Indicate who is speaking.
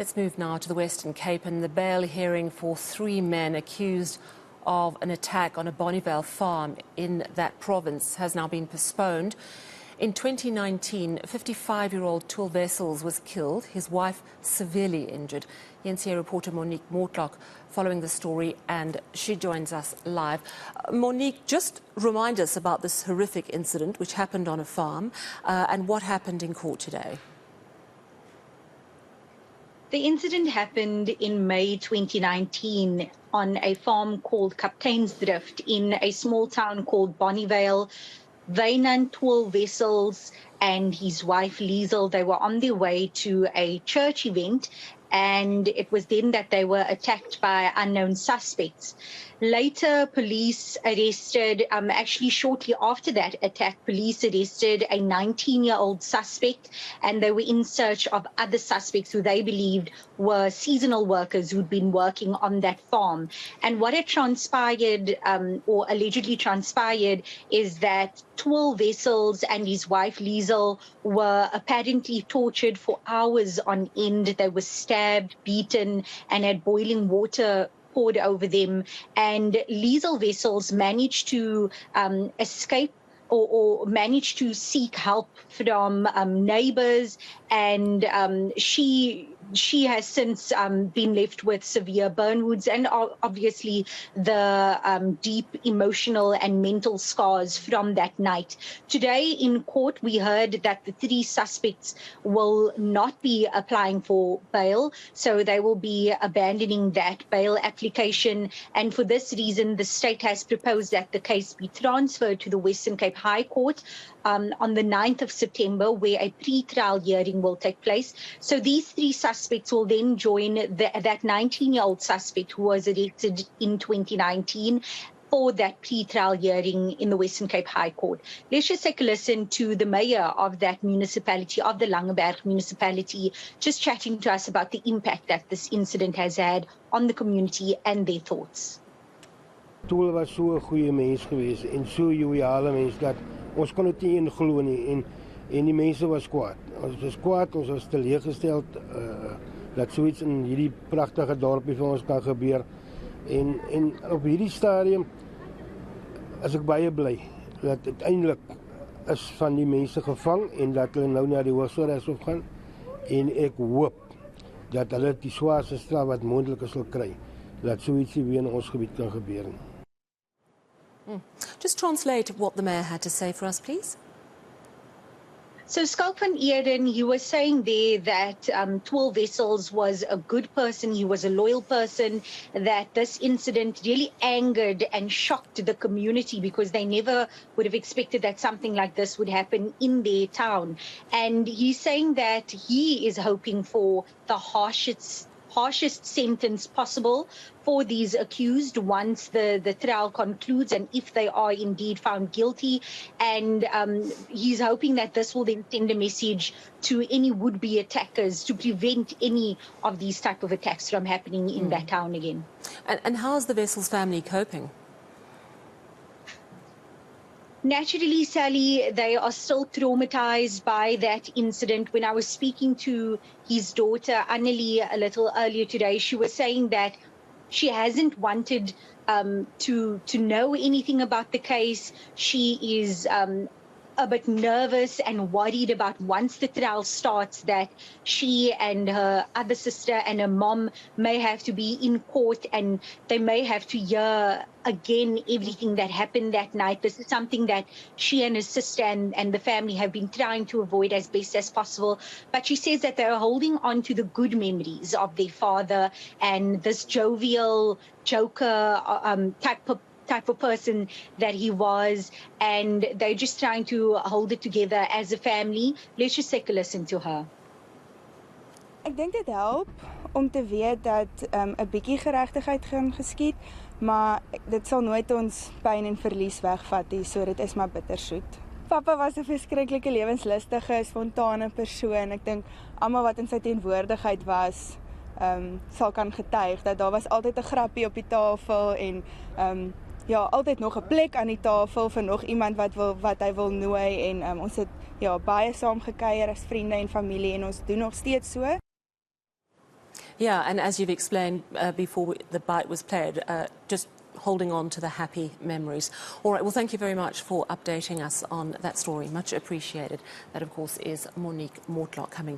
Speaker 1: Let's move now to the Western Cape, and the bail hearing for 3 men accused of an attack on a Bonnievale farm in that province has now been postponed. In 2019, 55-year-old Tool Wessels was killed, his wife severely injured. eNCA reporter Monique Mortlock following the story, and she joins us live. Monique, just remind us about this horrific incident which happened on a farm and what happened in court today.
Speaker 2: The incident happened in May 2019 on a farm called Kapteinsdrift in a small town called Bonnievale. Wynand Tool Wessels and his wife Liesel, they were on their way to a church event, and it was then that they were attacked by unknown suspects. Later, police arrested, actually shortly after that attack, police arrested a 19-year-old suspect, and they were in search of other suspects who they believed were seasonal workers who'd been working on that farm. And what had transpired, or allegedly transpired, is that Tool Wessels and his wife Liesel were apparently tortured for hours on end. They were stabbed, beaten, and had boiling water poured over them. And Liesel Wessels managed to escape or managed to seek help from neighbors, and she has since been left with severe burn wounds and obviously the deep emotional and mental scars from that night. Today in court, we heard that the 3 suspects will not be applying for bail, so they will be abandoning that bail application. And for this reason, the state has proposed that the case be transferred to the Western Cape High Court on the 9th of September, where a pre-trial hearing will take place. So these 3 suspects will then join that 19-year-old suspect who was arrested in 2019 for that pre-trial hearing in the Western Cape High Court. Let's just take a listen to the mayor of that municipality, of the Langeberg municipality, just chatting to us about the impact that this incident has had on the community and their thoughts.
Speaker 3: Tool was so 'n goeie mens geweest en so joviale mens dat ons kon dit nie inglo nie, en die mense was kwaad. Ons was kwaad, ons was teleurgesteld dat zoiets in hierdie pragtige dorpie vir ons kan gebeur. En op hierdie stadium is ek baie bly dat uiteindelik is van die mense gevang en dat hulle nou na die hoogste regshof gaan, en ek hoop dat hulle die swaarste straf wat moontlik sal kry, dat zoiets nie weer in ons gebied kan gebeur nie.
Speaker 1: Just translate what the mayor had to say for us, please.
Speaker 2: So Skalk van Eeden, he was saying there that Tool Wessels was a good person, he was a loyal person, that this incident really angered and shocked the community because they never would have expected that something like this would happen in their town. And he's saying that he is hoping for the harshest sentence possible for these accused once the trial concludes, and if they are indeed found guilty. And he's hoping that this will then send a message to any would-be attackers to prevent any of these type of attacks from happening in that town again.
Speaker 1: And how's the Wessels family coping?
Speaker 2: Naturally, Sally, they are still traumatized by that incident. When I was speaking to his daughter, Annelie, a little earlier today, she was saying that she hasn't wanted to know anything about the case. She is a bit nervous and worried about once the trial starts that she and her other sister and her mom may have to be in court and they may have to hear again everything that happened that night. This is something that she and her sister and the family have been trying to avoid as best as possible. But she says that they're holding on to the good memories of their father and this jovial, joker type of person that he was, and they're just trying to hold it together as a family. Let's just take a listen to her.
Speaker 4: Ek dink dit help om te weet dat 'n bietjie geregtigheid gaan geskied, maar dit sal nooit ons pyn en verlies wegvat nie, so dit is maar bittersoet. Papa was 'n verskriklike lewenslustige, spontane persoon. Ek dink almal wat in sy teenwoordigheid was, sal kan getuig dat daar was altyd 'n grappie op die tafel en ja, altyd nog 'n plek aan die tafel vir nog iemand wat hy wil nooi, en ons het baie saam gekuier as vriende en familie, en ons doen nog steeds so.
Speaker 1: Yeah, and as you've explained before the bite was played, just holding on to the happy memories. All right, well, thank you very much for updating us on that story. Much appreciated. That, of course, is Monique Mortlock coming.